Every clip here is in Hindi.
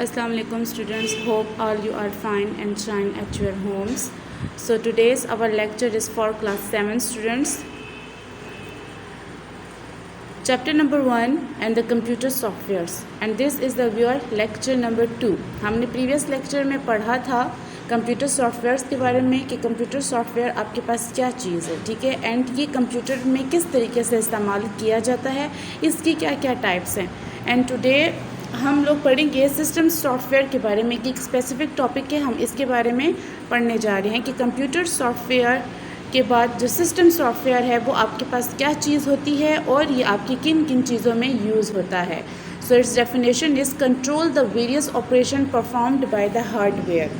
Assalamu alaikum students, hope all you are fine and shine at your homes. So today's our lecture is for class 7 students. Chapter number 1 and the computer softwares, and this is the your lecture number 2. हमने previous lecture में पढ़ा था कंप्यूटर सॉफ्टवेयर्स के बारे में कि कंप्यूटर सॉफ्टवेयर आपके पास क्या चीज़ है, ठीक है, एंड ये कंप्यूटर में किस तरीके से इस्तेमाल किया जाता है, इसकी क्या क्या टाइप्स हैं. एंड टुडे हम लोग पढ़ेंगे सिस्टम सॉफ्टवेयर के बारे में कि एक स्पेसिफिक टॉपिक है, हम इसके बारे में पढ़ने जा रहे हैं कि कंप्यूटर सॉफ्टवेयर के बाद जो सिस्टम सॉफ्टवेयर है वो आपके पास क्या चीज़ होती है और ये आपकी किन किन चीज़ों में यूज़ होता है. So it's definition is control the various operation performed by the hardware.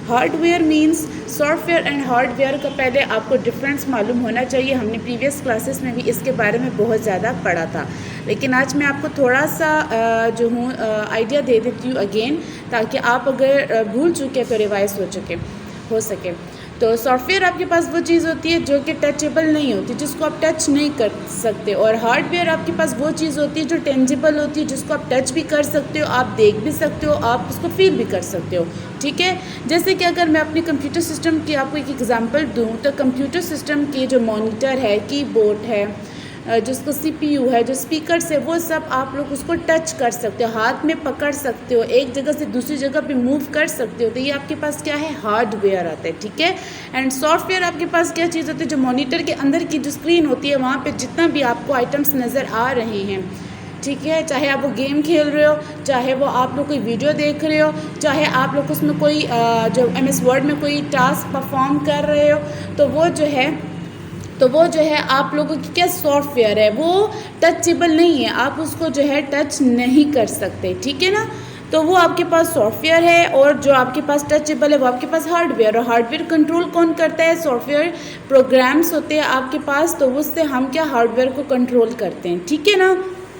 Hardware means software and hardware का पहले आपको डिफरेंस मालूम होना चाहिए. हमने प्रीवियस क्लासेस में भी इसके बारे में बहुत ज़्यादा पढ़ा था, लेकिन आज मैं आपको थोड़ा सा जो हूँ आइडिया दे देती हूँ अगेन, ताकि आप अगर भूल चुके तो रिवाइज हो सके. तो सॉफ्टवेयर आपके पास वो चीज़ होती है जो कि टचेबल नहीं होती, जिसको आप टच नहीं कर सकते, और हार्डवेयर आपके पास वो चीज़ होती है जो टेंजिबल होती है, जिसको आप टच भी कर सकते हो, आप देख भी सकते हो, आप उसको फील भी कर सकते हो, ठीक है. जैसे कि अगर मैं अपने कंप्यूटर सिस्टम की आपको एक एग्जांपल दूं तो कंप्यूटर सिस्टम की जो मॉनिटर है, कीबोर्ड है, जिसको सीपीयू है, जो स्पीकर्स है, वो सब आप लोग उसको टच कर सकते हो, हाथ में पकड़ सकते हो, एक जगह से दूसरी जगह पे मूव कर सकते हो. तो ये आपके पास क्या है, हार्डवेयर आता है, ठीक है. एंड सॉफ्टवेयर आपके पास क्या चीज़ होती है, जो मॉनिटर के अंदर की जो स्क्रीन होती है वहाँ पे जितना भी आपको आइटम्स नज़र आ रहे हैं, ठीक है, चाहे आप वो गेम खेल रहे हो, चाहे वो आप लोग कोई वीडियो देख रहे हो, चाहे आप लोग उसमें कोई जो MS वर्ड में कोई टास्क परफॉर्म कर रहे हो, तो वो जो है आप लोगों की क्या सॉफ्टवेयर है, वो टचेबल नहीं है, आप उसको जो है टच नहीं कर सकते, ठीक है ना. तो वो आपके पास सॉफ्टवेयर है, और जो आपके पास टचेबल है वो आपके पास हार्डवेयर. और हार्डवेयर कंट्रोल कौन करता है, सॉफ्टवेयर प्रोग्राम्स होते हैं आपके पास, तो उससे हम क्या हार्डवेयर को कंट्रोल करते हैं, ठीक है ना.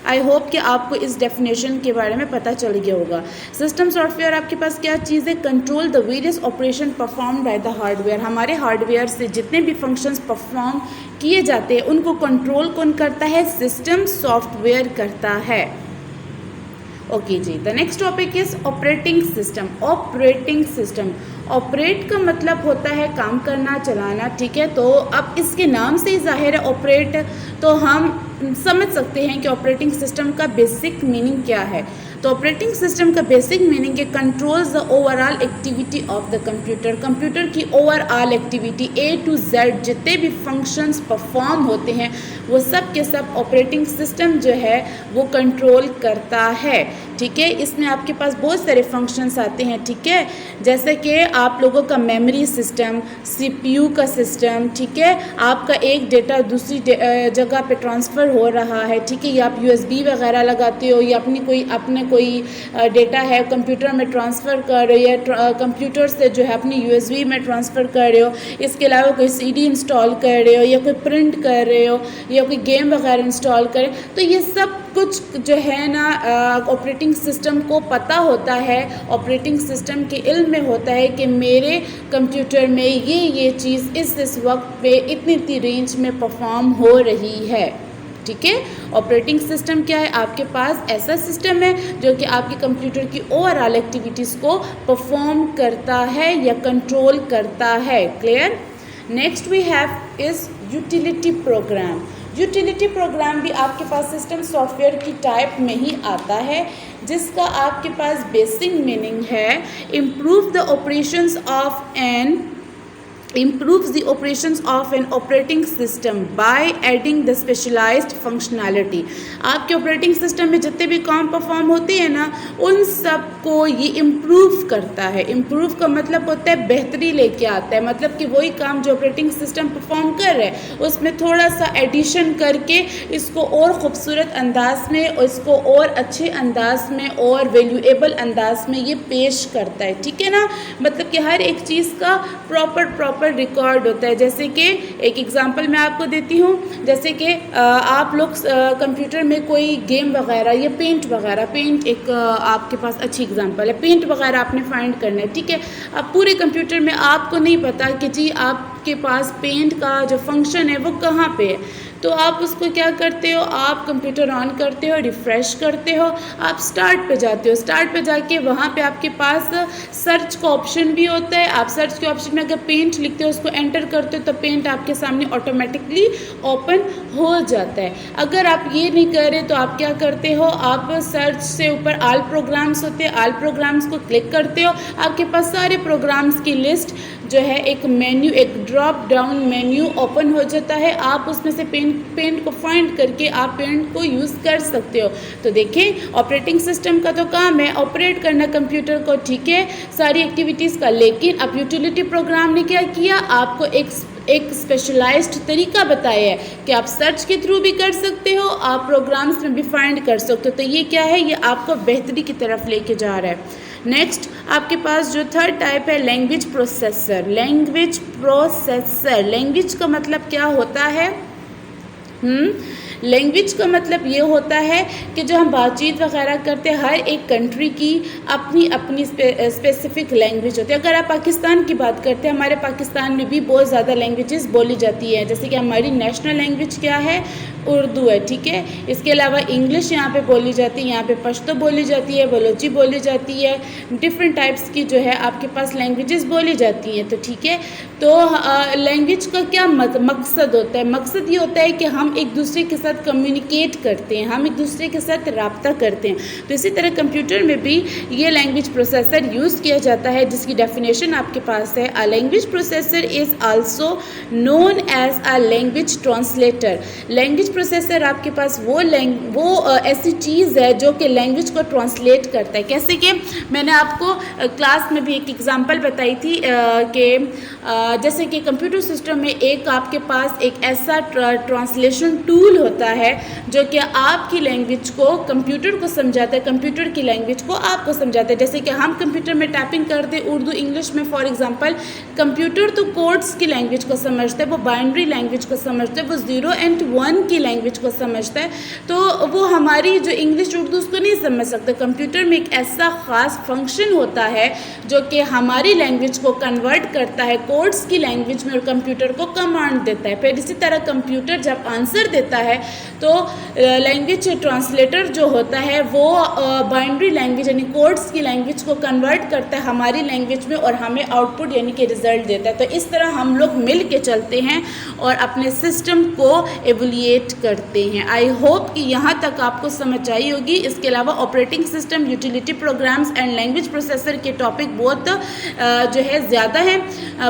आई होप कि आपको इस डेफिनेशन के बारे में पता चल गया होगा. सिस्टम सॉफ्टवेयर आपके पास क्या चीज़ है, control the various operation perform by the hardware. हमारे हार्डवेयर से जितने भी फंक्शंस परफॉर्म किए जाते हैं उनको कंट्रोल कौन करता है, सिस्टम सॉफ्टवेयर करता है. ओके जी, the next topic is operating system. Operating system, operate का मतलब होता है काम करना, चलाना, ठीक है. तो अब इसके नाम से ही जाहिर है ऑपरेट, तो हम समझ सकते हैं कि ऑपरेटिंग सिस्टम का बेसिक मीनिंग क्या है. तो ऑपरेटिंग सिस्टम का बेसिक मीनिंग है controls the overall activity of the computer. Computer की overall activity A to Z जितने भी फंक्शंस परफॉर्म होते हैं वो सब के सब ऑपरेटिंग सिस्टम जो है वो कंट्रोल करता है, ठीक है. इसमें आपके पास बहुत सारे फंक्शंस आते हैं, ठीक है, जैसे कि आप लोगों का मेमोरी सिस्टम, CPU का सिस्टम, ठीक है, आपका एक डेटा दूसरी जगह पे ट्रांसफ़र हो रहा है, ठीक है, या आप USB वगैरह लगाते हो, या अपने कोई डेटा है कंप्यूटर में ट्रांसफ़र कर रहे हो, या कंप्यूटर से जो है अपनी USB में ट्रांसफ़र कर रहे हो. इसके अलावा कोई CD इंस्टॉल कर रहे हो, या कोई प्रिंट कर रहे हो, या कोई गेम वगैरह इंस्टॉल करें, तो ये सब कुछ जो है ना ऑपरेटिंग सिस्टम को पता होता है. ऑपरेटिंग सिस्टम के इल्म में होता है कि मेरे कंप्यूटर में ये चीज़ इस वक्त पे इतनी रेंज में परफॉर्म हो रही है, ठीक है. ऑपरेटिंग सिस्टम क्या है, आपके पास ऐसा सिस्टम है जो कि आपके कंप्यूटर की ओवरऑल एक्टिविटीज़ को परफॉर्म करता है या कंट्रोल करता है. Clear. Next we have is utility program. Utility program भी आपके पास सिस्टम सॉफ्टवेयर की टाइप में ही आता है, जिसका आपके पास बेसिक मीनिंग है improves the operations of an operating system by adding the specialized functionality. आपके ऑपरेटिंग सिस्टम में जितने भी काम परफॉर्म होते हैं ना, उन सब को ये इम्प्रूव करता है. इम्प्रूव का मतलब होता है बेहतरी लेके आता है, मतलब कि वही काम जो ऑपरेटिंग सिस्टम परफॉर्म कर रहा है उसमें थोड़ा सा एडिशन करके इसको और ख़ूबसूरत अंदाज में, और इसको और अच्छे अंदाज में और वैल्यूएबल अंदाज में ये पेश करता है, ठीक है ना. मतलब कि हर एक चीज़ का प्रॉपर रिकॉर्ड होता है. जैसे कि एक एग्जांपल मैं आपको देती हूँ, जैसे कि आप लोग कंप्यूटर में कोई गेम वगैरह या पेंट एक आपके पास अच्छी एग्जांपल है, पेंट वगैरह आपने फाइंड करना है, ठीक है. अब पूरे कंप्यूटर में आपको नहीं पता कि जी आपके पास पेंट का जो फंक्शन है वो कहाँ पे है, तो आप उसको क्या करते हो, आप कंप्यूटर ऑन करते हो, रिफ़्रेश करते हो, आप स्टार्ट पे जाते हो। स्टार्ट पे जाके वहाँ पे आपके पास सर्च का ऑप्शन भी होता है। आप सर्च के ऑप्शन में अगर पेंट लिखते हो, उसको एंटर करते हो, तो पेंट आपके सामने ऑटोमेटिकली ओपन हो जाता है। अगर आप ये नहीं कर रहे तो आप क्या करते हो, आप सर्च से ऊपर आल प्रोग्राम्स होते हैं, आल प्रोग्राम्स को क्लिक करते हो, आपके पास सारे प्रोग्राम्स की लिस्ट जो है एक मेन्यू, एक ड्रॉप डाउन मेन्यू ओपन हो जाता है। आप उसमें से पेंट को फाइंड करके आप पेंट को यूज़ कर सकते हो। तो देखें, ऑपरेटिंग सिस्टम का तो काम है ऑपरेट करना कंप्यूटर को, ठीक है, सारी एक्टिविटीज़ का, लेकिन अब यूटिलिटी प्रोग्राम ने क्या किया, आपको एक स्पेशलाइज्ड तरीका बताया है कि आप सर्च के थ्रू भी कर सकते हो, आप प्रोग्राम्स में भी फाइंड कर सकते हो। तो ये क्या है, ये आपको बेहतरी की तरफ लेके जा रहा है। नेक्स्ट आपके पास जो थर्ड टाइप है, language processor. Language processor, language का मतलब क्या होता है? लैंग्वेज का मतलब ये होता है कि जो हम बातचीत वगैरह करते हैं, हर एक कंट्री की अपनी अपनी स्पेसिफिक लैंग्वेज होती है। अगर आप पाकिस्तान की बात करते हैं, हमारे पाकिस्तान में भी बहुत ज़्यादा लैंग्वेजेस बोली जाती है। जैसे कि हमारी नेशनल लैंग्वेज क्या है, उर्दू है, ठीक है। इसके अलावा इंग्लिश यहाँ पे बोली जाती है, यहाँ पे पश्तो बोली जाती है, बलोची बोली जाती है, डिफरेंट टाइप्स की जो है आपके पास लैंग्वेजेस बोली जाती हैं। तो ठीक है, तो लैंग्वेज का क्या मकसद होता है? मकसद ये होता है कि हम एक दूसरे के साथ कम्युनिकेट करते हैं, हम एक दूसरे के साथ रब्ता करते हैं। तो इसी तरह कंप्यूटर में भी ये लैंग्वेज प्रोसेसर यूज़ किया जाता है, जिसकी डेफिनेशन आपके पास है। A language processor is also known as a language translator. Language processor आपके पास वो ऐसी चीज़ है जो कि लैंग्वेज को ट्रांसलेट करता है। कैसे कि मैंने आपको क्लास में भी एक एग्जांपल बताई थी कि जैसे कि कंप्यूटर सिस्टम में एक आपके पास एक ऐसा ट्रांसलेशन टूल होता है जो कि आपकी लैंग्वेज को कंप्यूटर को समझाता है, कंप्यूटर की लैंग्वेज को आपको समझाता है। जैसे कि हम कंप्यूटर में टाइपिंग करते हैं उर्दू इंग्लिश में, फॉर एग्जांपल, कंप्यूटर तो कोड्स की लैंग्वेज को समझता है, वो बाइनरी लैंग्वेज को समझता है, वो 0 and 1 की लैंग्वेज को समझता है। तो वो हमारी जो इंग्लिश उर्दू उसको नहीं समझ सकता। कंप्यूटर में एक ऐसा ख़ास फंक्शन होता है जो कि हमारी लैंग्वेज को कन्वर्ट करता है कोड्स की लैंग्वेज में और कंप्यूटर को कमांड देता है। फिर इसी तरह कंप्यूटर जब आंसर देता है तो लैंग्वेज ट्रांसलेटर जो होता है वो बाइनरी लैंग्वेज यानी कोड्स की लैंग्वेज को कन्वर्ट करता है हमारी लैंग्वेज में और हमें आउटपुट यानी कि रिजल्ट देता है। तो इस तरह हम लोग मिल के चलते हैं और अपने सिस्टम को एवोल्यूएट करते हैं। आई होप कि यहाँ तक आपको समझ आई होगी। इसके अलावा operating system, utility programmes and language processor के टॉपिक बहुत जो है ज़्यादा है,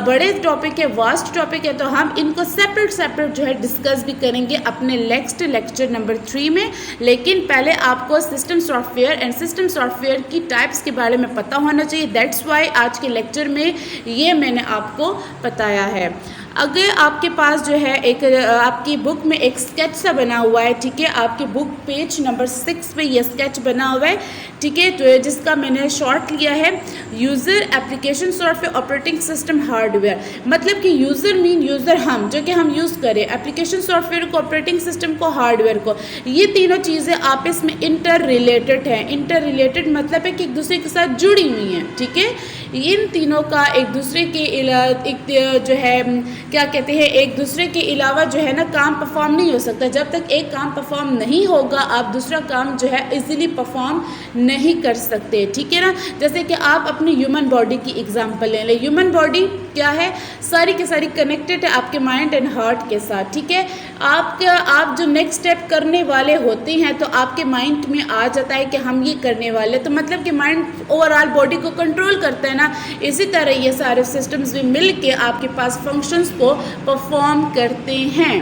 बड़े टॉपिक है, वास्ट टॉपिक है, तो हम इनको सेपरेट जो है डिस्कस भी करेंगे अपने नेक्स्ट लेक्चर नंबर 3 में। लेकिन पहले आपको system software and system software की टाइप्स के बारे में पता होना चाहिए। दैट्स वाई आज के लेक्चर में ये मैंने आपको बताया है। अगर आपके पास जो है एक आपकी बुक में एक स्केच सा बना हुआ है, ठीक है, आपके बुक पेज नंबर 6 पे ये स्केच बना हुआ है, ठीक है, तो जिसका मैंने शॉर्ट लिया है user application software operating system hardware. मतलब कि यूज़र मीन यूज़र हम, जो कि हम यूज़ करें, एप्लीकेशन सॉफ्टवेयर को, ऑपरेटिंग सिस्टम को, हार्डवेयर को, ये तीनों चीज़ें आपस में इंटर रिलेटेड हैं। इंटर रिलेटेड मतलब है कि एक दूसरे के साथ जुड़ी हुई हैं, ठीक है। इन तीनों का एक दूसरे के एक जो है क्या कहते हैं, एक दूसरे के अलावा जो है ना काम परफॉर्म नहीं हो सकता। जब तक एक काम परफॉर्म नहीं होगा आप दूसरा काम जो है इजीली परफॉर्म नहीं कर सकते, ठीक है ना। जैसे कि आप अपनी ह्यूमन बॉडी की एग्जांपल ले लें। ह्यूमन बॉडी क्या है, सारी की सारी कनेक्टेड है आपके माइंड एंड हार्ट के साथ, ठीक है। आप जो नेक्स्ट स्टेप करने वाले होते हैं तो आपके माइंड में आ जाता है कि हम ये करने वाले, तो मतलब कि माइंड ओवरऑल बॉडी को कंट्रोल करता है ना। इसी तरह ये सारे सिस्टम्स भी मिल के आपके पास फंक्शंस को परफॉर्म करते हैं।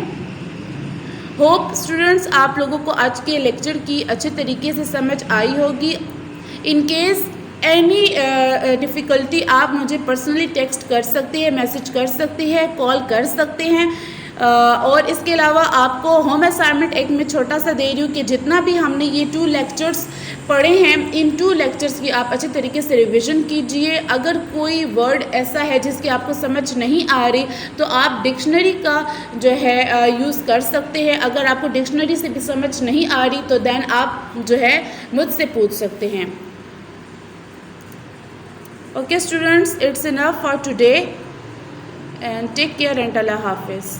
होप स्टूडेंट्स आप लोगों को आज के लेक्चर की अच्छे तरीके से समझ आई होगी। इन केस एनी डिफ़िकल्टी आप मुझे पर्सनली टेक्स्ट कर सकते हैं, मैसेज कर सकते हैं, कॉल कर सकते हैं। और इसके अलावा आपको होम असाइनमेंट एक मैं छोटा सा दे रही हूँ कि जितना भी हमने ये 2 लेक्चर्स पढ़े हैं, इन 2 लेक्चर्स की आप अच्छे तरीके से रिवीजन कीजिए। अगर कोई वर्ड ऐसा है जिसकी आपको समझ नहीं आ रही तो आप डिक्शनरी का जो है यूज़ कर सकते हैं। अगर आपको डिक्शनरी से भी समझ नहीं आ रही तो देन आप जो है मुझसे पूछ सकते हैं। Okay students, it's enough for today and take care and अल्लाह हाफिज़।